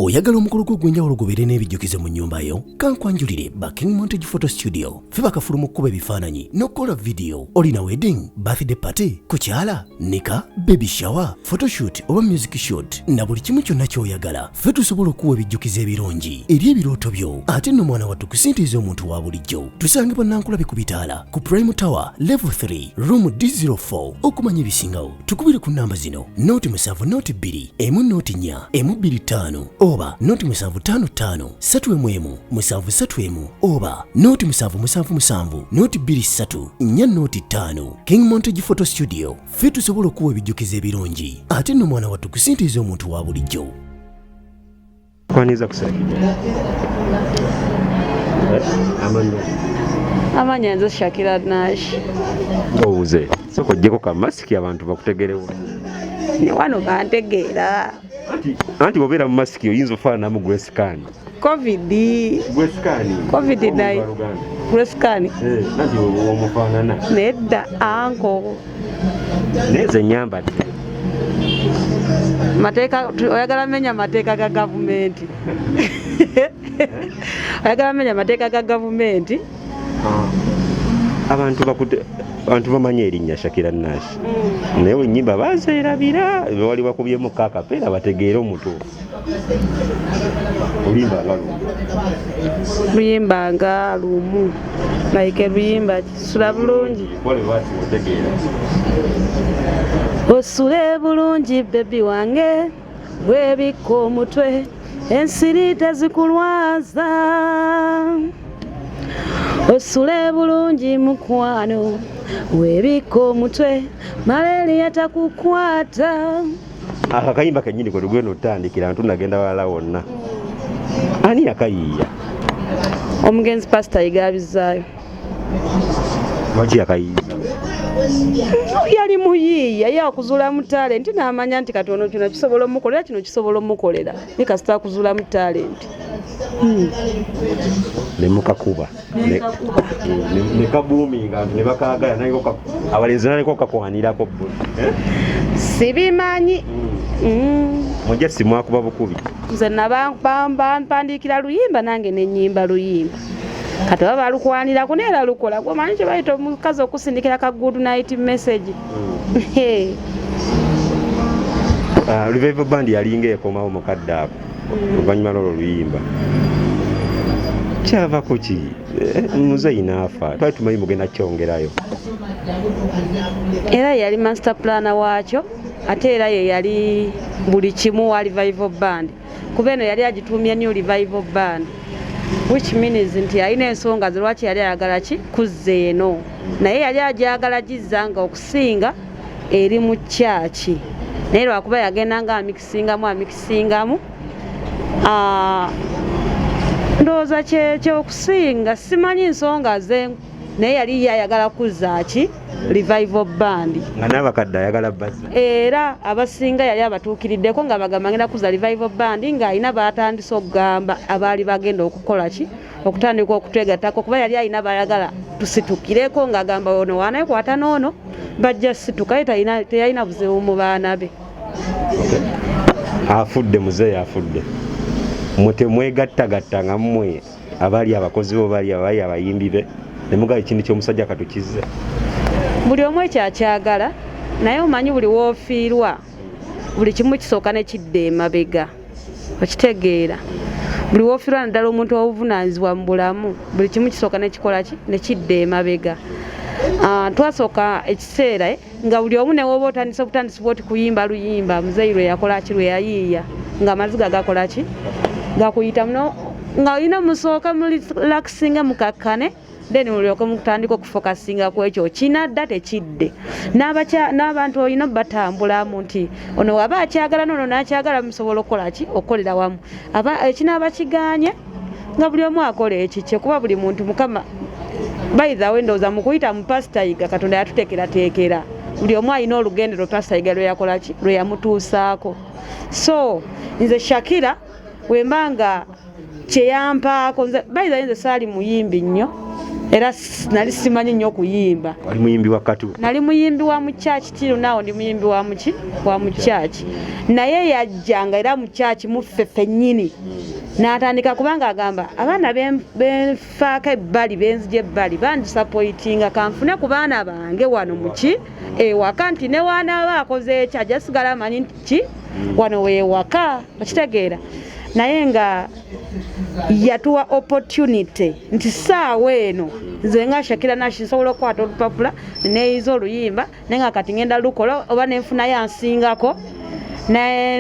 oyagala omukolo gw'ogwenjawulo gubeere n'ebijjukize mu nnyumba yo kankwanjulire ba King Montage Photo Studio ffe bakafulu mu kkuba ebifaananyi n'okukola vidiyo. Olina wedding, birthday party, kukyala, nika, baby shower, photoshoot oba music shoot na buli kimu kyonna ky'oyagala ffe tusobola okuwa ebijjukize ebirungi eri ebirooto byo. Ate nno mwana wattu kusintiiza omuntu wa bulijjo. Tusange Bannankulabi ku Bitaala ku Prime Tower Level 3 Room D04. Okumanya ebisingawo tukubire ku nnamba zino: 0702 104 125 oba 0755 311 oba 0777 23 405. King Montage Photo Studio ffe tusobola okuwa ebijjukize ebirungi ate nno mwana wattu kusintiiza omuntu wa bulijjo. Kwaniza kusakira amanya nze Shakira Nash. Ouze soko jeko ka masiki abantu bakutegerewo Ne wano bantegeera. Anti bobera mu masiki oyinza ofaana mu Grace Can. Covid. Grace Can. COVID-19. Grace Can. Nanti omufaanana. Nedda anko. Neze nyamba. Mateeka oyagala menya mateeka ga gavumenti. Oyagala menya mateeka ga gavumenti. Abantu bamanya erinnya Shakira Nash. Naye ennyimba bazeerabira wali bakubyemu kaakapeera bategeera omutu. Luyimba nga lumu. Like luyimba kisula bulungi. Osule bulungi baby wange webikka omutwe ensiri tezikulwaza. Osule bulungi mukwano webikka omutwe malaria takukwata. Akakayimba kennyini kwe tugenda otandikira ntunagenda wala wonna. Ani yakayiiya? Omugenzi Pastor Igabizaayo. Lwaki yakayiiya? Yali muyiiya yakuzuula mu talenti n'amanya nti katono kino kisobola omukolera kino kisobola omukolera ne kasita akuzuula mu talenti. Ne mukakuba ne kabuuminga ne bakaagala naye abalenzi naliko kakwanirako bbo. Sibimanyi. Mujja simwakuba bukubi. Nze nabampandiikira luyimba nange n'ennyimba luyimba. Kati baba balukwanirako neera lukola gwomanyi kye bayita omukazi okusindikira ka good night message. Revival Band yalinga ekomawo mukadde ako oluvannyuma lwolwo luyimba kyava kuki muzeyi naafa twali tumanyi mugenda kyongerayo. Era yali master planner waakyo ate era ye yali buli kimu wa Revival Band kuba eno yali agituumye New Revival Band, which means nti alina ensonga ze lwaki yali ayagala ki kuzza eno, naye yali agyagala gizzanga okusinga eri mu kyaki naye lwakuba yagendanga amikisingamu ndowooza kyekusinga simanyi ensonga ze naye yali yayagala kuzza ki Revival Band nga n'abakadde ayagala bazza era abasinga yali abatuukiriddeko nga bagamba ngenda kuzza Revival Band ng'alina baatandise okugamba abaali bagenda okukola ki okutandika okutegattako kuba yali alina bayagala tusitukireko ng'agamba ono waanaye kwata n'ono bajja situka teyalina buzibu mu baana be. Afudde muzeeyi afudde. Mutemwegattagatta nga mmwe abali abakozi bo bali abayimbi be ne mugaye ekintu ky'omusajja katukize. Buli omu ekyakyagala naye omanyi buli woofiirwa buli kimu kisooka ne kidda emabega okitegeera. Buli woofiirwa naddala omuntu obuvunaanyizibwa mu bulamu buli kimu kisooka ne kikola ki ne kidda emabega. Twasooka ekiseera nga buli omu ne woba otandisibwa oti kuyimba luyimba muzeeyi lwe yakola ki lwe yayiiya ng'amaziga gakola ki gakuyita muno nga olina musooka mulaksinga mukakkane then mulyoke mutandika okufokasinga ku ekyo kinadda tekidde n'abantu olina batambulamu nti ono waba akyagala nono n'akyagala musobola okukola ki okukolera wamu ekinaaba kiganye nga buli omu akola ekikye kuba buli muntu mukama bayithawe ndowooza mu kuyita mu Pastor Iga Katonda yatuteekerateekera buli omu alina olugendero Pastor Iga lwe yakola ki lwe yamutuusaako. So nze Shakira wembanga kyeyampaako bayithawe nze saali muyimbi nnyo era nali simanyi nnyo kuyimba. Wali muyimbi wa katu? Nali muyimbi wa mu church kiri naawo ndi muyimbi wa mu church. Naye yajjanga era mu church muffeffe nnyini. N'atandika kubanga agamba abaana benfaako ebbali benzija ebbali bandisappointinga kanfune ku baana bange wano muki ewaka nti ne waanaaba akoze eki ajja sigala amanyi nti ki wano weewaka okitegeera. Naye nga yatuwa opportunity nti saawa eno nze nga Shakira Nash nsobola okukwata olupapula neeyiza oluyimba naye nga kati ngenda lukola oba nenfunayo ansingako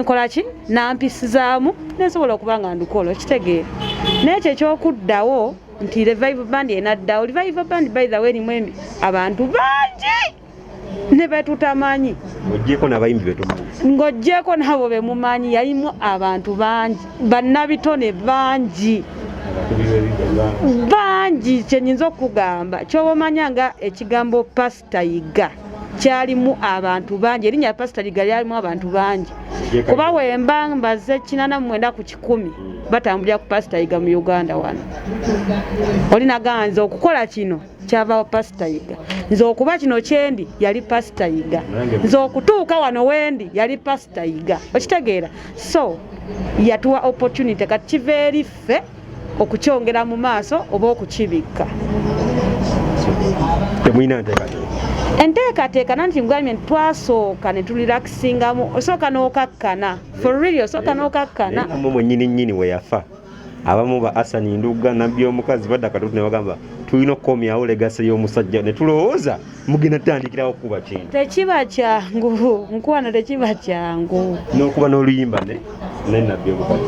nkola ki nampisizaamu nesobola okuba nga ndukola okitegeera. N'ekyo ekyokuddawo nti revival band enaddawo. Revival band by the way erimu abantu bangi ne betutamanyi. Ng'oggyeko n'abayimbi betumanyi. Ng'oggyeko n'abo bemumanyi yalimu abantu bangi bannabitone bangi bangi. Kyenyinza okugamba kyoba omanya nga ekigambo Pastor Yiga kyalimu abantu bangi. Erinnya Pastor Yiga lyalimu abantu bangi kuba wemba mbaze 89 ku 100 batambulira ku Pastor Yiga mu Uganda wano. Olina ganza okukola kino kyava Pastor Yiga, nze okuba kino kyendi yali Pastor Yiga, nze okutuuka wano wendi yali Pastor Yiga okitegeera. So yatuwa opportunity kati kiva eri ffe okukyongera mu maaso oba okukibikka. Temulina nteekateeka? Enteekateeka nanti mugambye twasooka ne tulirakisingamu osooka n'okakkana for real osooka n'okakkana. Naye mwennyini we yafa abamu ba Asani Nduga nabbi omukazi badda katutu ne bagamba tulina okukomyawo legasi y'omusajja ne tulowooza mugenda tutandikirawo okuba kintu. Tekiba kyangu nkuwana, tekiba kyangu n'okuba n'oluyimba ne nabbi omukazi.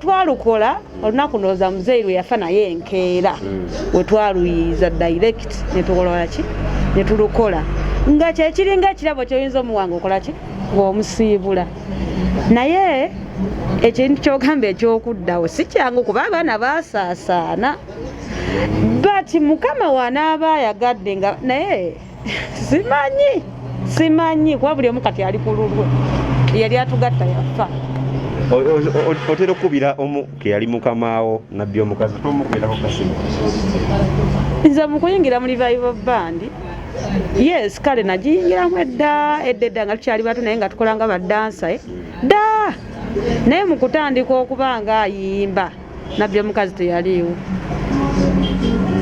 Twalukola olunaku ndowooza muzeeyi lwe yafa naye enkeera we twaluyiza direct ne tukola ki ne tulukola nga kyekiringa ekirabo kyoyinza omuwanga okola ki ng'omusiibula. Naye ekintu kyogamba ekyokuddawo si kyangu kuba abaana baasaasaana but Mukama wanaaba ayagadde nga naye simanyi kuba buli omu kati ali ku lulwe yali atugatta yafa. Otera okubira omu ke yali mukamaawo nabbi omukazi tomukubirako kasimu? Nze mu kuyingira mu revival band yes kale nagiyingiramu edda nga tukyali bato naye nga tukola nga badansa dda. Naye mu kutandika okuba nga ayimba nabbi omukazi teyaliiwo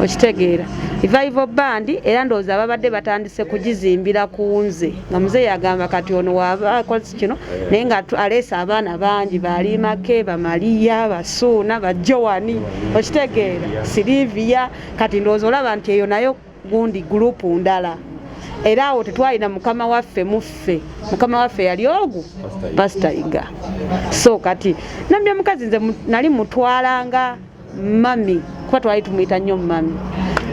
okitegeera. Revival band era ndowooza ababadde batandise kugizimbira ku nze nga muzeeyi agamba kati ono waabakozi kino naye nga aleese abaana bangi Balimake, Bamaliya, Basuuna, Bajowani okitegeera, Silivia. Kati ndowooza olaba nti eyo nayo gundi gurupu ndala. Era awo tetwalina mukama waffe muffe. Mukama waffe yali ogu Pastor Yiga. So kati nabbi omukazi nze nali mutwalanga mami kuba twali tumuyita nnyo mami.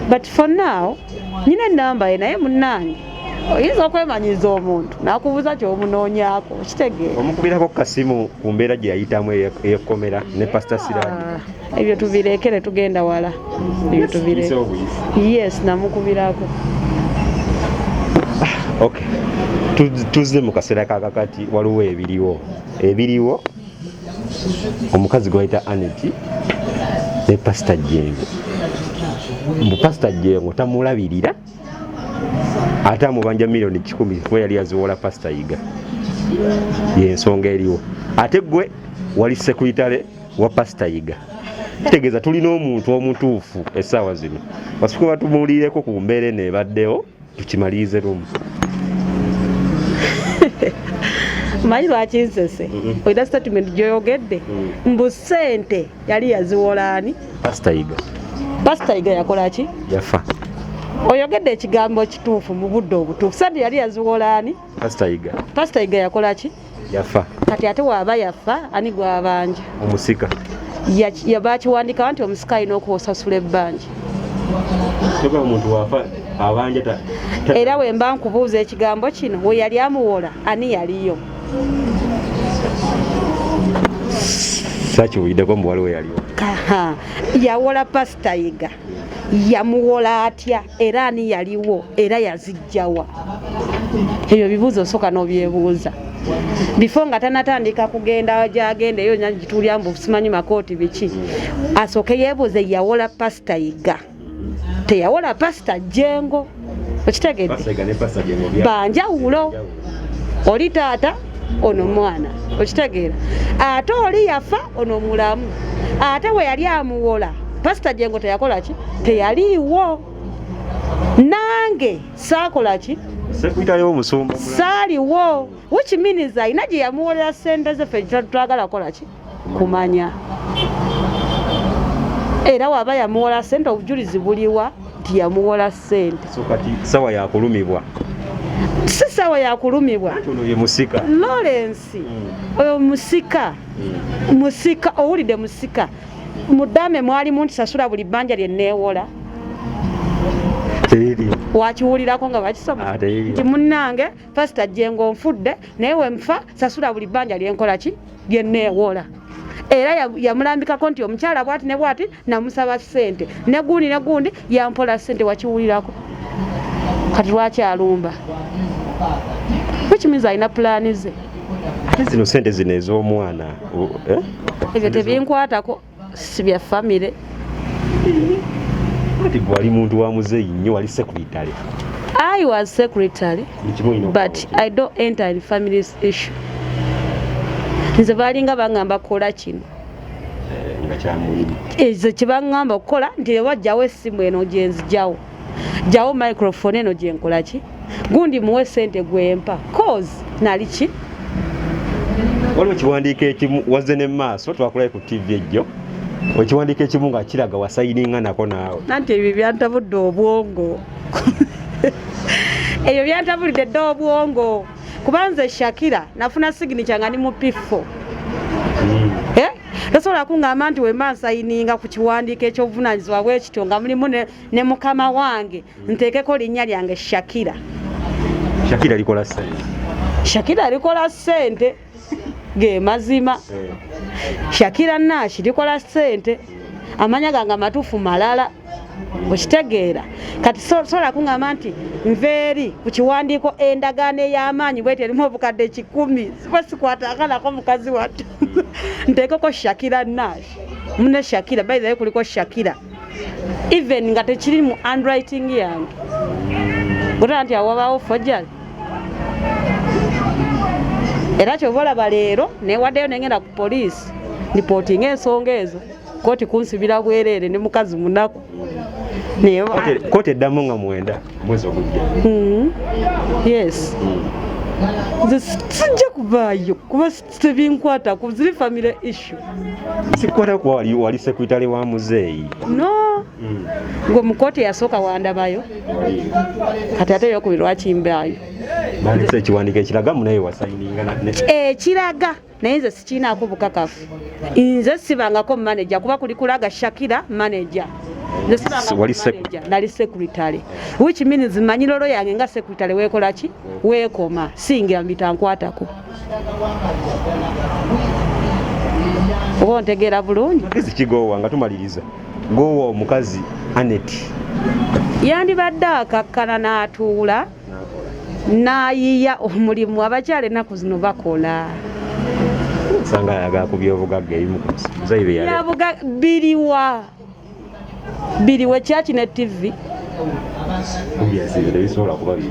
But for now nyina enamba ye naye munnange oyinza okwemanyiza omuntu nakubuuza kyomunoonyaako okitegeera. Omukubirako kasimu ku mbeera gye yayitamu ey'ekkomera ne Pastor Sirani? Ebyo tubirekere tugenda wala. Ebyo tubireke. Yes namukubirako. Okay. Tuzze mu kaseera kakakati waliwo ebiriwo omukazi gwayita Aneti ne Pastor Jengo. Mbu Pastor Jengo tamulabirira ate amubanja milioni 10 we yali aziwola Pastor Yiga. Yensonga eriwo. Ate gwe wali sekuritale wa Pastor Yiga. Kitegeeza tulina omuntu omutuufu essaawa zino. Basuke batumuulireko ku mbeera eno ebaddewo tukimalize lumu. Manyi lwaki nsese olina statement gyoyogedde mbu ssente yali yaziwola ani? Pastor Yiga. Pastor Yiga yakola ki? Yafa. Oyogedde ekigambo kituufu mu budde obutuufu. Ssente yali yaziwola ani? Pastor Yiga. Pastor Yiga yakola ki? Yafa. Kati ate waaba yafa ani gwabanja? Omusika. Bakiwandika nti omusika alina okusasula ebbanja. Toka omuntu wafa abanja era wemba nkubuuza ekigambo kino we yali amuwola ani yaliyo? Sakiwuliddeko mbu waliwo yaliwo. Yawola Pastor Yiga yamuwola atya era ani yaliwo era yazijjawa? Ebyo bibuuzo osooka n'obyebuuza before nga tanatandika kugenda gyagenda eyo nyagitulya mbu simanyi makooti biki asooke yeebuuze yawola Pastor Yiga teyawola pasita Jengo okitegedde banjawulo oli taata ono mwana okitegeera ate oli yafa ono mulamu ate we yali amuwola pasita Jengo teyakola ki teyaliiwo nange saakola ki saaliwo which means ayina gye yamuwolera ssente ze ffe twagala kola ki kumanya era waba yamuwola ssente obujulizi buliwa nti yamuwola ssente sawa yakulumibwa si sawa yakulumibwa ono ye musika Lawrence oyo musika owulidde musika mudame mwalimu nti sasula buli bbanja lye neewola wakiwulirako nga bakisoma nti munnange pasita Jengo nfudde naye we nfa sasula buli bbanja lyenkola ki lyenneewola era yamulambikako nti omukyala bwati ne bwati namusaba ssente ne gundi yampola ssente wakiwulirako kati lwakyalumba wekimiza alina pulaani ze ate zino ssente zino ez'omwana ebyo tebinkwatako si bya famire ati gwali muntu wa muzeeyi nnyo wali secretary. I was secretary but I don't enter in family's issue. Nze balinga bangamba kola kino nga kyamulimu ezo kibangamba okukola nti wajjawo essimu eno gyenzijjawo jjawo microphone eno gyenkola ki gundi muwe ssente gwempa cause nali ki waliwo kiwandiika ekimu wazze ne maaso twakulayo ku TV ejjo okiwandiika ekimu nga kiraga wasayininga nako naawe nanti ebyo byantabudde obwongo ebyo byantabulidde dde obwongo kubanze Shakira nafuna signature nga ni mu P4 tosobola kungamba nti wemba nsayininga ku kiwandiiko ekyobuvunaanyizibwa bwekityo nga mulimu ne mukama wange nteekeko linnya lyange Shakira likola ssente ge mazima Shakira Nash likola ssente amanya gange amatuufu malala okitegeera kati sobola kungamba nti nveeri ku kiwandiiko endagaano ey'amaanyi bweti erimu obukadde 10 sikwatakanako mukazi wattu nteekeko Shakira Nash mune Shakira by the way kuliko Shakira even nga tekiri mu handwriting yange gotera nti awabaawo forgery era kyobalaba leero newaddeyo nengenda ku poliisi ripootinga ensonga ezo kooti kunsibira bwereere ne mukazi munaku kooti eddamu nga 9 mwezi ogujja yes nze sijja kuvaayo kuba tebinkwatako ziri family issue sikwata kuba wali sekretary wa muzeeyi no gwe mukooti yasooka wandabayo kati ate yokubiri lwakimbaayo bandise ekiwandiiko ekiraga munaye wasayininga ekiraga naye nze sikiinaako bukakafu nze sibangako manager kuba kuli kulaga Shakira manager nali secretary which means manyirolo yange nga secretary wekola ki weekoma singa mbitankwatako oba ontegeera bulungi kigowa nga tumaliriza gowa omukazi Anet yandibadde akakkana n'atuula n'ayiya omulimu abakyala ennaku zino bakola sanga yagala ku byobugagga ebimu biriwe kyaki ne TV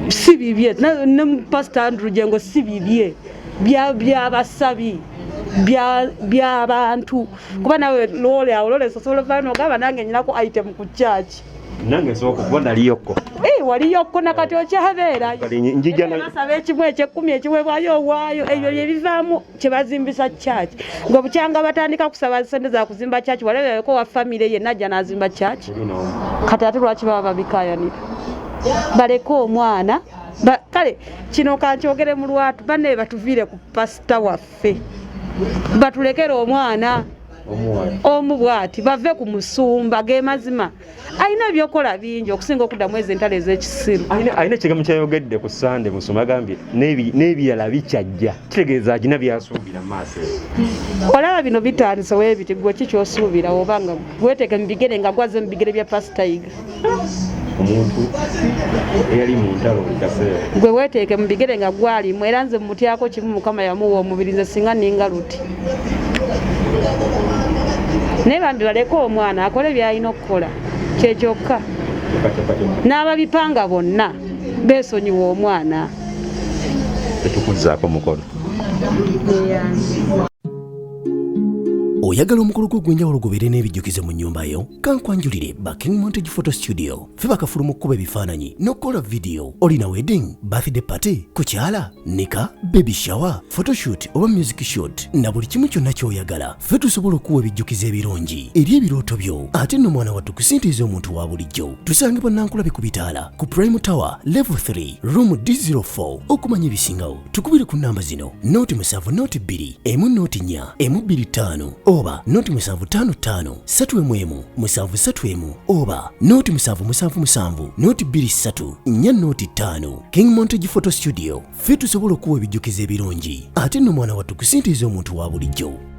si bibye ne Pastor Andrew Jengo si bibye byabasabi by'abantu kuba nawe lole sosola fano gaba nange nyinako item ku church nange soko kubona liyoko waliyoko nakati okyabeera njija nasaba ekimwe ekyekumi ekiwebwayo waayo ebyo bye bivaamu kyebazimbisa church ngo bukyanga batandika kusaba sente za kuzimba church walebeko wa family ye najja nazimba church kati ate lwaki baba babikayanira baleko omwana kale kino kankyogere mu lwatu banne batuviire ku pasita waffe batulekera omwana omu bwati bave ku musumba ge mazima alina ebyokola bingi okusinga okuddamu ezo entale ez'ekisiru alina ekigambo kyayogedde ku Sande Musoma agambye n'ebirala bikyajja kitegeeza akina byasuubira mu maaso olaba bino bitandise weebiti gwe ki kyosuubira oba nga weeteeke mu bigere nga gwaze mu bigere bya Pastor Iga omuntu eyali mu ntalo kaseera gwe weeteeke mu bigere nga gwalimu era nze mutyako kimu Mukama yamuwa omubiri nze singa ninga luti naye bambi baleko omwana akole byalina okukola kyekyokka n'ababipanga bonna beesonyiwa omwana. Tetukuzzaako mukolo. Oyagala omukolo gw'ogwenjawulo gubeere n'ebijjukize mu nnyumba yo? Kankwanjulire Baking Montage Photo Studio. Ffe bakafuluma okkuba ebifaananyi n'okukola vidiyo. Olina wedding, birthday party, kukyala, nika, baby shower, photoshoot oba music shoot na buli kimu kyonna ky'oyagala. Ffe tusobola okuwa ebijjukize ebirungi eri ebirooto byo. Ate nno mwana wattu kusintiiza omuntu wa bulijjo. Tusangibwa Nankulabe ku Bitaala ku Prime Tower Level 3 Room D04. Okumanya ebisingawo tukubire ku nnamba zino: 0702 104 125 oba 0755 711 731 oba 0777 223 405. King Montage Photo Studio. Ffe tusobola okuwa ebijjukize ebirungi ate nno mwana wattu kusintiiza omuntu wa bulijjo.